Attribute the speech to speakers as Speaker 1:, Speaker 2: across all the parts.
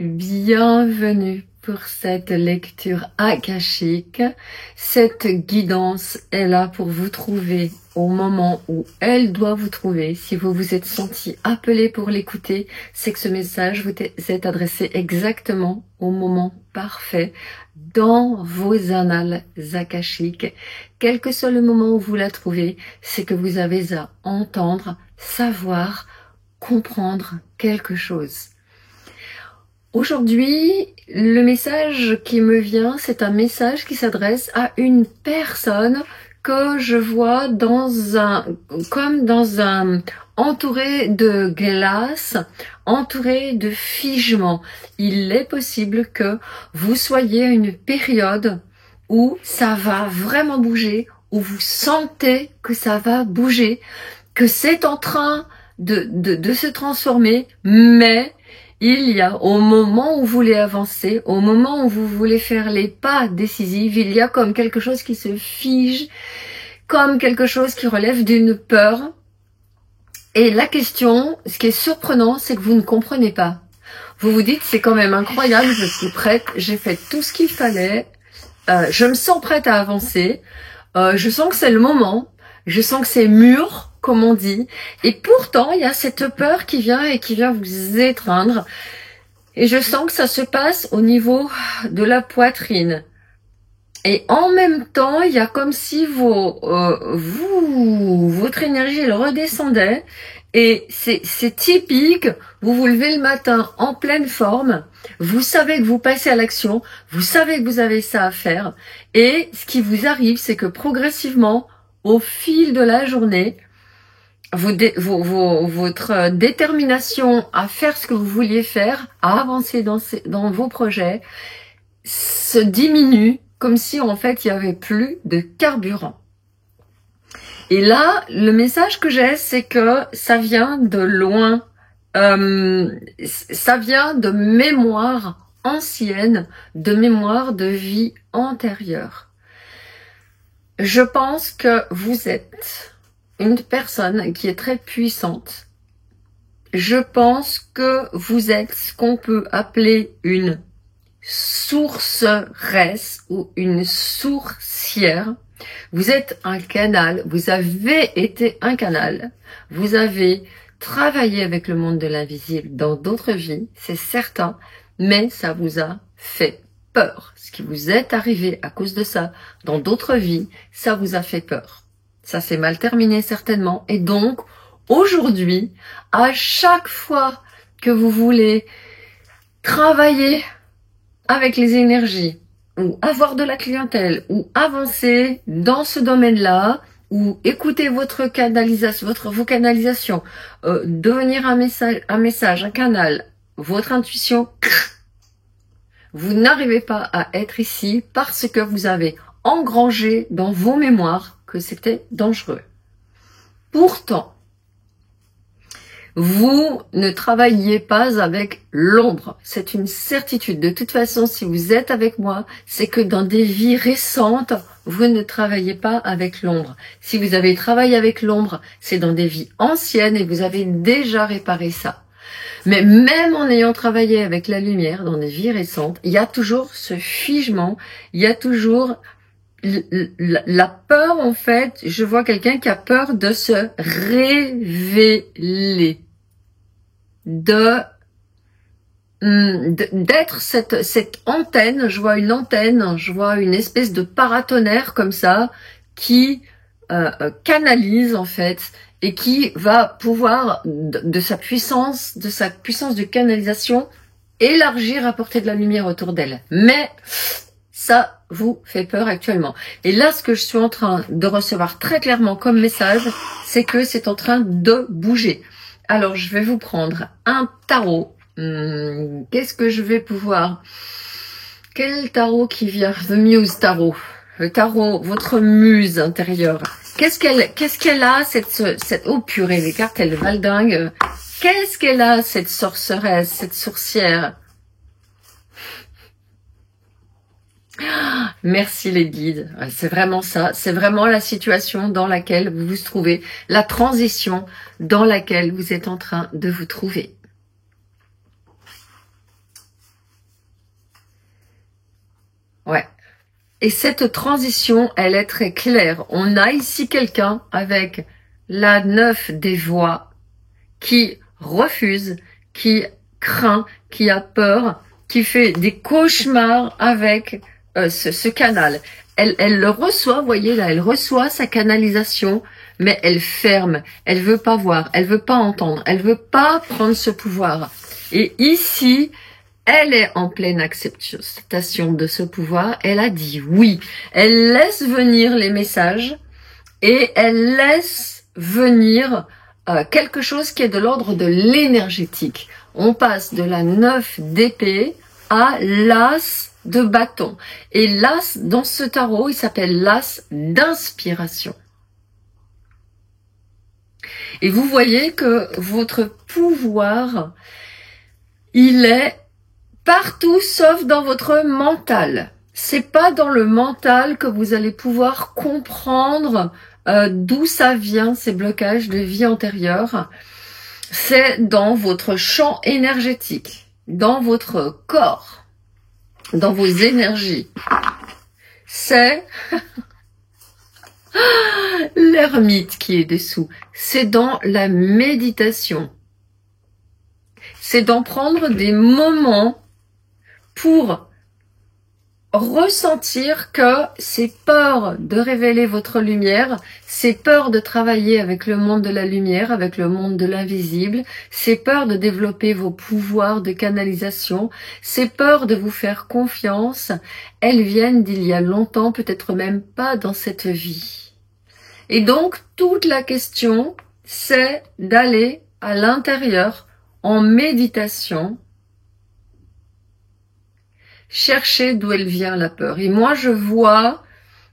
Speaker 1: Bienvenue pour cette lecture akashique. Cette guidance est là pour vous trouver au moment où elle doit vous trouver. Si vous vous êtes senti appelé pour l'écouter, c'est que ce message vous est adressé exactement au moment parfait dans vos annales akashiques. Quel que soit le moment où vous la trouvez, c'est que vous avez à entendre, savoir, comprendre quelque chose. Aujourd'hui, le message qui me vient, c'est un message qui s'adresse à une personne que je vois entouré de glace, entouré de figement. Il est possible que vous soyez à une période où ça va vraiment bouger, où vous sentez que ça va bouger, que c'est en train de se transformer, mais il y a, au moment où vous voulez avancer, au moment où vous voulez faire les pas décisifs, il y a comme quelque chose qui se fige, comme quelque chose qui relève d'une peur. Et la question, ce qui est surprenant, c'est que vous ne comprenez pas. Vous vous dites, c'est quand même incroyable, je suis prête, j'ai fait tout ce qu'il fallait, je me sens prête à avancer, je sens que c'est le moment, je sens que c'est mûr, comme on dit, et pourtant il y a cette peur qui vient vous étreindre, et je sens que ça se passe au niveau de la poitrine, et en même temps il y a comme si votre énergie elle redescendait, et c'est typique, vous vous levez le matin en pleine forme, vous savez que vous passez à l'action, vous savez que vous avez ça à faire, et ce qui vous arrive c'est que progressivement, au fil de la journée, votre détermination à faire ce que vous vouliez faire, à avancer dans vos projets, se diminue comme si en fait il n'y avait plus de carburant. Et là, le message que j'ai, c'est que ça vient de loin, ça vient de mémoire ancienne, de mémoire de vie antérieure. Je pense que vous êtes une personne qui est très puissante. Je pense que vous êtes ce qu'on peut appeler une sourceresse ou une sourcière. Vous êtes un canal, vous avez été un canal, vous avez travaillé avec le monde de l'invisible dans d'autres vies, c'est certain, mais ça vous a fait peur. Ce qui vous est arrivé à cause de ça dans d'autres vies, ça vous a fait peur. Ça s'est mal terminé certainement. Et donc, aujourd'hui, à chaque fois que vous voulez travailler avec les énergies, ou avoir de la clientèle, ou avancer dans ce domaine-là, ou écouter vos canalisations, devenir un message, un canal, votre intuition, vous n'arrivez pas à être ici parce que vous avez engrangé dans vos mémoires que c'était dangereux. Pourtant, vous ne travaillez pas avec l'ombre. C'est une certitude. De toute façon, si vous êtes avec moi, c'est que dans des vies récentes, vous ne travaillez pas avec l'ombre. Si vous avez travaillé avec l'ombre, c'est dans des vies anciennes et vous avez déjà réparé ça. Mais même en ayant travaillé avec la lumière dans des vies récentes, il y a toujours ce figement, il y a toujours la peur en fait. Je vois quelqu'un qui a peur de se révéler, d'être cette antenne. Je vois une antenne, je vois une espèce de paratonnerre comme ça qui canalise en fait et qui va pouvoir de sa puissance de canalisation élargir, apporter de la lumière autour d'elle. Mais ça vous fait peur actuellement. Et là, ce que je suis en train de recevoir très clairement comme message, c'est que c'est en train de bouger. Alors, je vais vous prendre un tarot. Qu'est-ce que je vais pouvoir... Quel tarot qui vient? The Muse Tarot. Le tarot, votre muse intérieure. Qu'est-ce qu'elle a, cette... Oh purée, les cartes, elles valdinguent. Qu'est-ce qu'elle a, cette sorceresse, cette sourcière? Merci les guides, c'est vraiment ça, c'est vraiment la situation dans laquelle vous vous trouvez, la transition dans laquelle vous êtes en train de vous trouver. Et cette transition, elle est très claire. On a ici quelqu'un avec la 9 des voix qui refuse, qui craint, qui a peur, qui fait des cauchemars avec ce canal. Elle le reçoit, vous voyez là, elle reçoit sa canalisation, mais elle ferme, elle veut pas voir, elle veut pas entendre, elle veut pas prendre ce pouvoir. Et ici, elle est en pleine acceptation de ce pouvoir, elle a dit oui. Elle laisse venir les messages et elle laisse venir quelque chose qui est de l'ordre de l'énergétique. On passe de la 9 d'épée à l'as de bâton. Et l'as, dans ce tarot, il s'appelle l'as d'inspiration. Et vous voyez que votre pouvoir, il est partout sauf dans votre mental. C'est pas dans le mental que vous allez pouvoir comprendre d'où ça vient, ces blocages de vie antérieure. C'est dans votre champ énergétique, dans votre corps, dans vos énergies. C'est l'ermite qui est dessous. C'est dans la méditation. C'est d'en prendre des moments pour ressentir que c'est peur de révéler votre lumière, c'est peur de travailler avec le monde de la lumière, avec le monde de l'invisible, c'est peur de développer vos pouvoirs de canalisation, c'est peur de vous faire confiance. Elles viennent d'il y a longtemps, peut-être même pas dans cette vie. Et donc, toute la question, c'est d'aller à l'intérieur en méditation, cherchez d'où elle vient la peur. Et moi, je vois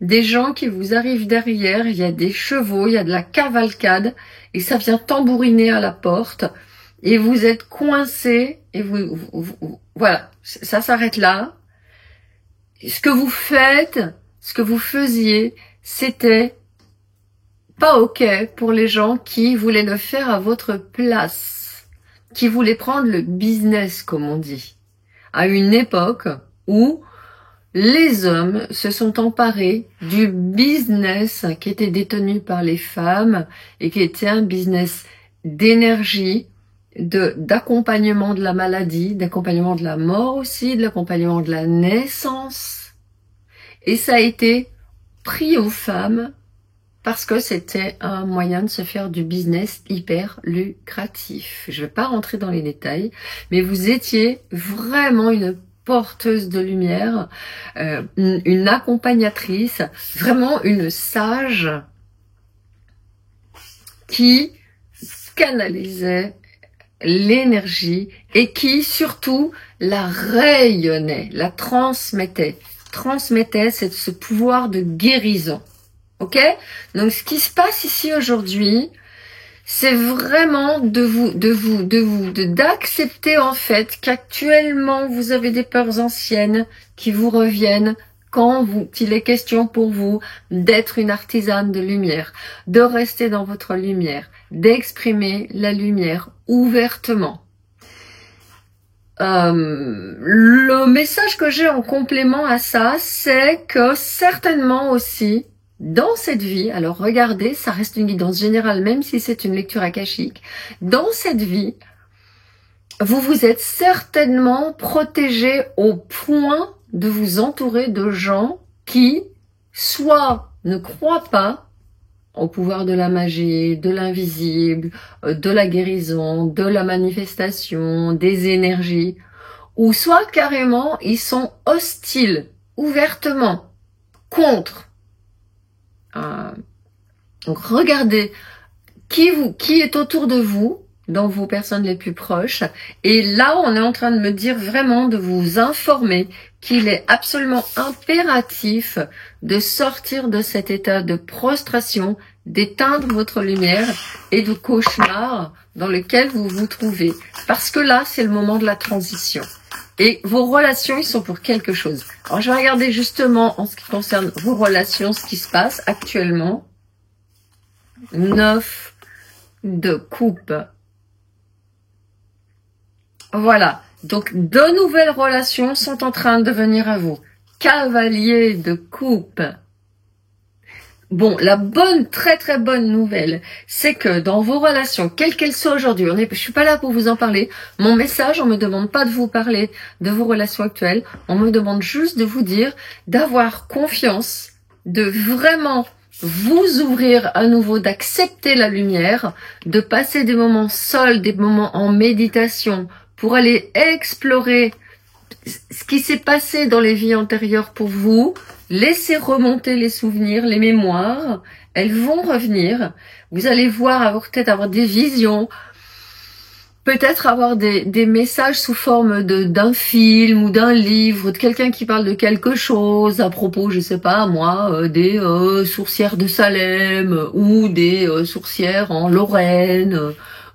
Speaker 1: des gens qui vous arrivent derrière, il y a des chevaux, il y a de la cavalcade, et ça vient tambouriner à la porte, et vous êtes coincés, et voilà, ça s'arrête là. Ce que vous faites, ce que vous faisiez, c'était pas OK pour les gens qui voulaient le faire à votre place, qui voulaient prendre le business, comme on dit, à une époque où les hommes se sont emparés du business qui était détenu par les femmes et qui était un business d'énergie, d'accompagnement de la maladie, d'accompagnement de la mort aussi, de l'accompagnement de la naissance. Et ça a été pris aux femmes parce que c'était un moyen de se faire du business hyper lucratif. Je ne vais pas rentrer dans les détails, mais vous étiez vraiment une porteuse de lumière, une accompagnatrice, vraiment une sage qui canalisait l'énergie et qui surtout la rayonnait, la transmettait ce pouvoir de guérison. Ok? Donc ce qui se passe ici aujourd'hui, c'est vraiment d'accepter en fait qu'actuellement vous avez des peurs anciennes qui vous reviennent quand il est question pour vous d'être une artisane de lumière, de rester dans votre lumière, d'exprimer la lumière ouvertement. Le message que j'ai en complément à ça, c'est que certainement aussi, dans cette vie, alors regardez, ça reste une guidance générale, même si c'est une lecture akashique, dans cette vie, vous vous êtes certainement protégé au point de vous entourer de gens qui, soit ne croient pas au pouvoir de la magie, de l'invisible, de la guérison, de la manifestation, des énergies, ou soit carrément ils sont hostiles, ouvertement, contre. Donc regardez qui est autour de vous, dans vos personnes les plus proches, et là on est en train de me dire vraiment de vous informer qu'il est absolument impératif de sortir de cet état de prostration, d'éteindre votre lumière et de cauchemar dans lequel vous vous trouvez, parce que là c'est le moment de la transition. Et vos relations, ils sont pour quelque chose. Alors, je vais regarder justement, en ce qui concerne vos relations, ce qui se passe actuellement. 9 de coupe. Voilà. Donc, de nouvelles relations sont en train de venir à vous. cavalier de coupe. Bon, la bonne, très très bonne nouvelle, c'est que dans vos relations, quelles qu'elles soient aujourd'hui, je suis pas là pour vous en parler. Mon message, on me demande pas de vous parler de vos relations actuelles. On me demande juste de vous dire d'avoir confiance, de vraiment vous ouvrir à nouveau, d'accepter la lumière, de passer des moments seuls, des moments en méditation pour aller explorer ce qui s'est passé dans les vies antérieures pour vous. Laissez remonter les souvenirs, les mémoires, elles vont revenir. Vous allez voir, peut-être avoir des visions, peut-être avoir des messages sous forme d'un film ou d'un livre, de quelqu'un qui parle de quelque chose à propos, je sais pas moi, des sourcières de Salem ou des sourcières en Lorraine.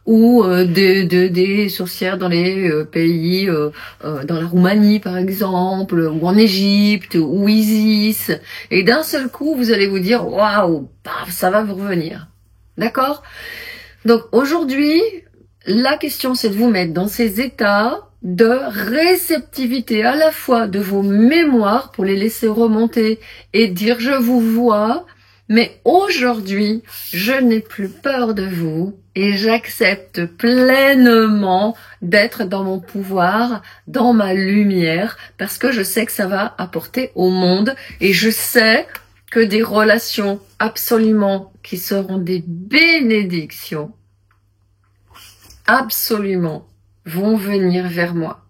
Speaker 1: Ou des sorcières dans les pays, dans la Roumanie par exemple, ou en Égypte, ou Isis, et d'un seul coup vous allez vous dire waouh, ça va vous revenir, d'accord? Donc aujourd'hui, la question c'est de vous mettre dans ces états de réceptivité à la fois de vos mémoires pour les laisser remonter et dire je vous vois. Mais aujourd'hui, je n'ai plus peur de vous et j'accepte pleinement d'être dans mon pouvoir, dans ma lumière, parce que je sais que ça va apporter au monde et je sais que des relations absolument qui seront des bénédictions, absolument, vont venir vers moi.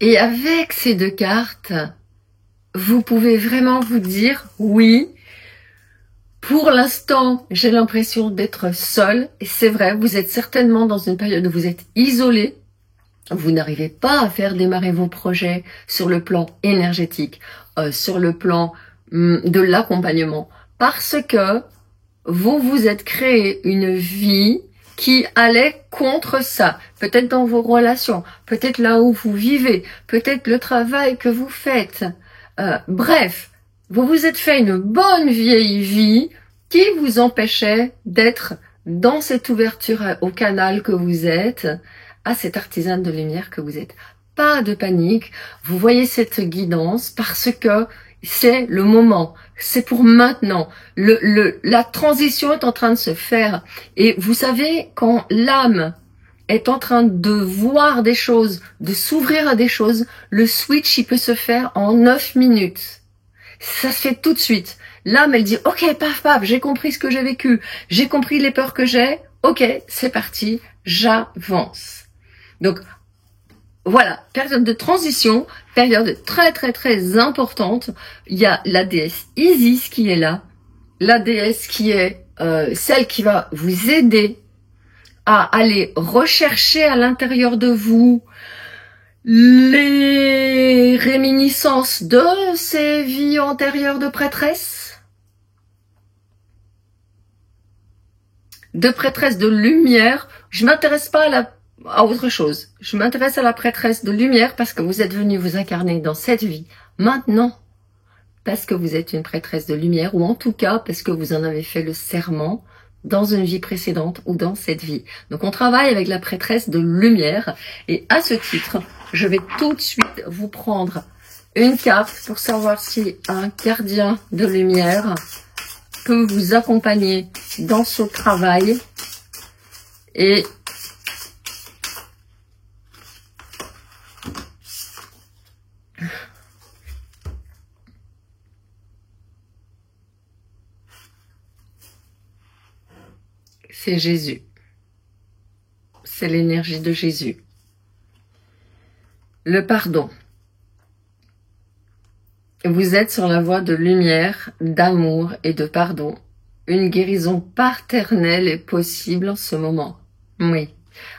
Speaker 1: Et avec ces deux cartes, vous pouvez vraiment vous dire, oui, pour l'instant, j'ai l'impression d'être seule. Et c'est vrai, vous êtes certainement dans une période où vous êtes isolé. Vous n'arrivez pas à faire démarrer vos projets sur le plan énergétique, sur le plan de l'accompagnement. Parce que vous vous êtes créé une vie qui allait contre ça. Peut-être dans vos relations, peut-être là où vous vivez, peut-être le travail que vous faites. Bref, vous vous êtes fait une bonne vieille vie qui vous empêchait d'être dans cette ouverture au canal que vous êtes, à cette artisane de lumière que vous êtes. Pas de panique, vous voyez cette guidance parce que c'est le moment, c'est pour maintenant. La transition est en train de se faire et vous savez quand l'âme est en train de voir des choses, de s'ouvrir à des choses, le switch, il peut se faire en 9 minutes. Ça se fait tout de suite. L'âme, elle dit, ok, paf, paf, j'ai compris ce que j'ai vécu, j'ai compris les peurs que j'ai, ok, c'est parti, j'avance. Donc, voilà, période de transition, période très, très, très importante. Il y a la déesse Isis qui est là, la déesse qui est celle qui va vous aider à aller rechercher à l'intérieur de vous les réminiscences de ces vies antérieures de prêtresse de lumière. Je m'intéresse pas à autre chose. Je m'intéresse à la prêtresse de lumière parce que vous êtes venu vous incarner dans cette vie maintenant, parce que vous êtes une prêtresse de lumière, ou en tout cas parce que vous en avez fait le serment dans une vie précédente ou dans cette vie. Donc on travaille avec la prêtresse de lumière et à ce titre, je vais tout de suite vous prendre une carte pour savoir si un gardien de lumière peut vous accompagner dans ce travail. Et c'est Jésus. C'est l'énergie de Jésus. Le pardon. Vous êtes sur la voie de lumière, d'amour et de pardon. Une guérison paternelle est possible en ce moment. Oui.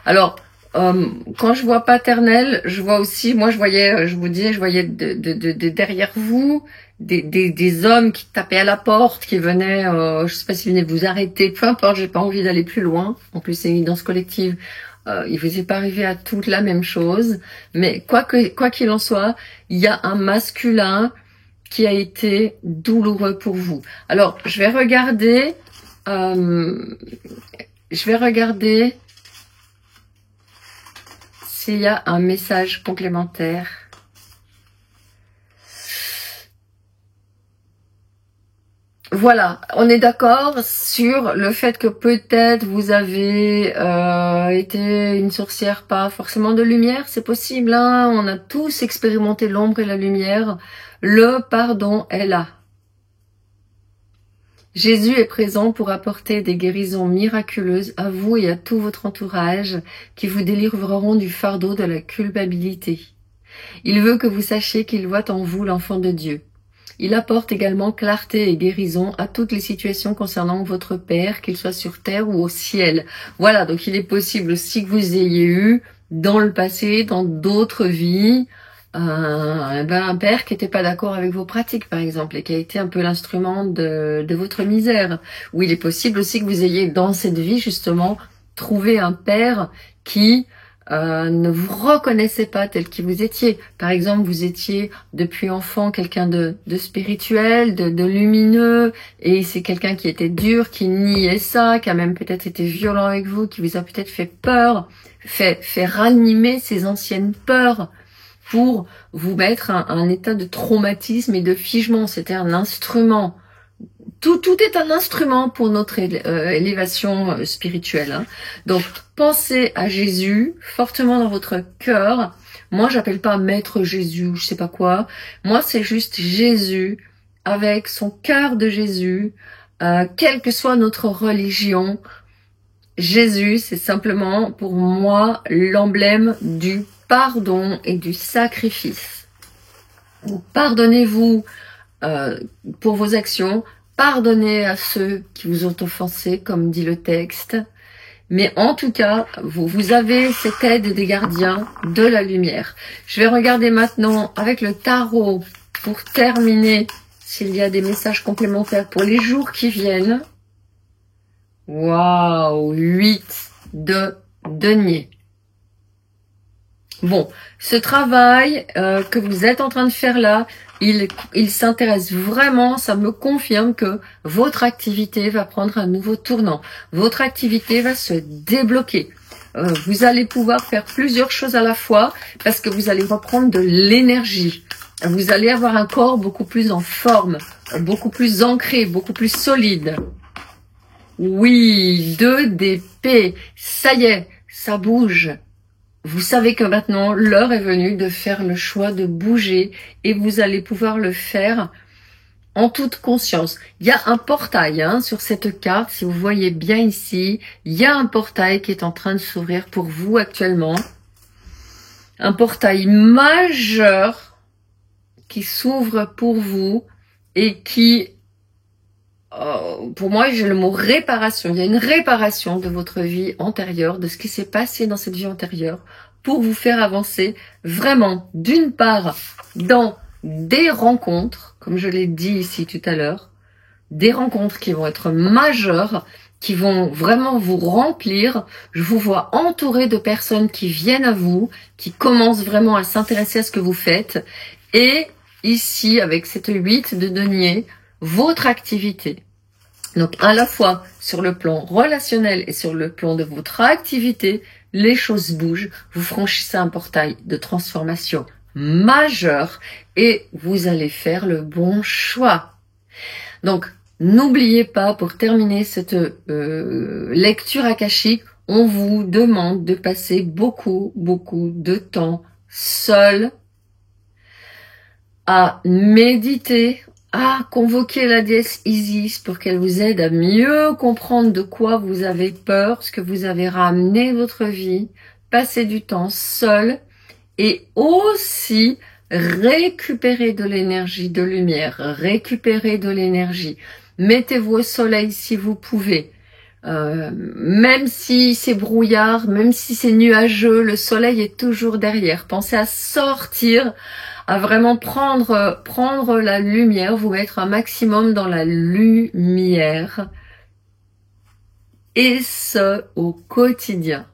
Speaker 1: Alors, quand je vois paternelle, je vois aussi, moi je voyais, je vous disais, je voyais derrière vous des hommes qui tapaient à la porte, qui venaient, je sais pas s'ils venaient vous arrêter, peu importe, j'ai pas envie d'aller plus loin. En plus, c'est une danse collective. Il vous est pas arrivé à toute la même chose, mais quoi qu'il en soit, il y a un masculin qui a été douloureux pour vous. Alors, je vais regarder s'il y a un message complémentaire. Voilà, on est d'accord sur le fait que peut-être vous avez été une sorcière pas forcément de lumière, c'est possible, hein, on a tous expérimenté l'ombre et la lumière. Le pardon est là. Jésus est présent pour apporter des guérisons miraculeuses à vous et à tout votre entourage qui vous délivreront du fardeau de la culpabilité. Il veut que vous sachiez qu'il voit en vous l'enfant de Dieu. Il apporte également clarté et guérison à toutes les situations concernant votre Père, qu'il soit sur terre ou au ciel. Voilà, donc il est possible aussi que vous ayez eu, dans le passé, dans d'autres vies, un père qui n'était pas d'accord avec vos pratiques, par exemple, et qui a été un peu l'instrument de votre misère. Ou il est possible aussi que vous ayez, dans cette vie, justement, trouvé un père qui ne vous reconnaissez pas tel que vous étiez. Par exemple, vous étiez depuis enfant quelqu'un de spirituel, de lumineux, et c'est quelqu'un qui était dur, qui niait ça, qui a même peut-être été violent avec vous, qui vous a peut-être fait peur, fait ranimer ces anciennes peurs pour vous mettre un état de traumatisme et de figement. C'était un instrument. Tout est un instrument pour notre élévation spirituelle. Hein. Donc, pensez à Jésus fortement dans votre cœur. Moi, j'appelle pas Maître Jésus, je sais pas quoi. Moi, c'est juste Jésus avec son cœur de Jésus, quelle que soit notre religion. Jésus, c'est simplement pour moi l'emblème du pardon et du sacrifice. Pardonnez-vous pour vos actions. Pardonnez à ceux qui vous ont offensé, comme dit le texte. Mais en tout cas, vous avez cette aide des gardiens de la lumière. Je vais regarder maintenant avec le tarot pour terminer s'il y a des messages complémentaires pour les jours qui viennent. Waouh, 8 de denier. Bon, ce travail que vous êtes en train de faire là, il s'intéresse vraiment, ça me confirme que votre activité va prendre un nouveau tournant. Votre activité va se débloquer. Vous allez pouvoir faire plusieurs choses à la fois parce que vous allez reprendre de l'énergie. Vous allez avoir un corps beaucoup plus en forme, beaucoup plus ancré, beaucoup plus solide. Oui, 2 d'épée, ça y est, ça bouge. Vous savez que maintenant, l'heure est venue de faire le choix de bouger et vous allez pouvoir le faire en toute conscience. Il y a un portail sur cette carte, si vous voyez bien ici, il y a un portail qui est en train de s'ouvrir pour vous actuellement. Un portail majeur qui s'ouvre pour vous et qui, pour moi, j'ai le mot réparation. Il y a une réparation de votre vie antérieure, de ce qui s'est passé dans cette vie antérieure, pour vous faire avancer vraiment, d'une part, dans des rencontres, comme je l'ai dit ici tout à l'heure, des rencontres qui vont être majeures, qui vont vraiment vous remplir. Je vous vois entouré de personnes qui viennent à vous, qui commencent vraiment à s'intéresser à ce que vous faites. Et ici, avec cette 8 de denier, votre activité. Donc, à la fois sur le plan relationnel et sur le plan de votre activité, les choses bougent. Vous franchissez un portail de transformation majeur et vous allez faire le bon choix. Donc, n'oubliez pas, pour terminer cette lecture akashique, on vous demande de passer beaucoup de temps seul à méditer, à convoquer la déesse Isis pour qu'elle vous aide à mieux comprendre de quoi vous avez peur, ce que vous avez ramené votre vie, passer du temps seul et aussi récupérer de l'énergie de lumière, récupérer de l'énergie. Mettez-vous au soleil si vous pouvez. Même si c'est brouillard, même si c'est nuageux, le soleil est toujours derrière. Pensez à sortir, à vraiment prendre la lumière, vous mettre un maximum dans la lumière. Et ce, au quotidien.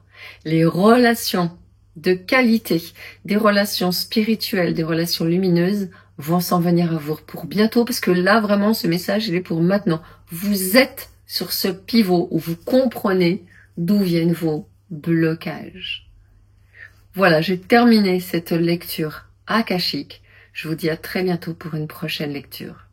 Speaker 1: Les relations de qualité, des relations spirituelles, des relations lumineuses vont s'en venir à vous pour bientôt, parce que là, vraiment, ce message, il est pour maintenant. Vous êtes sur ce pivot où vous comprenez d'où viennent vos blocages. Voilà, j'ai terminé cette lecture akashique. Je vous dis à très bientôt pour une prochaine lecture.